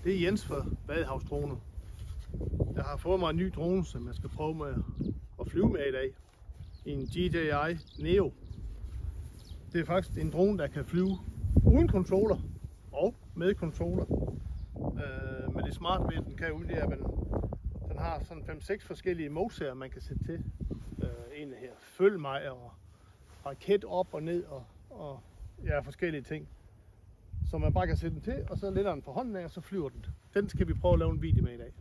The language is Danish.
Det er Jens fra Vadehavsdroner. Jeg har fået mig en ny drone, som jeg skal prøve med at flyve med i dag. En DJI Neo. Det er faktisk en drone, der kan flyve uden controller og med controller. Men det smarte ved den kan jo det, at den har sådan 5-6 forskellige modes her, man kan sætte til. En her, følg mig, og raket op og ned, og ja, forskellige ting. Så man bare kan sætte den til, og så letter den på hånden af, og så flyver den. Den skal vi prøve at lave en video med i dag.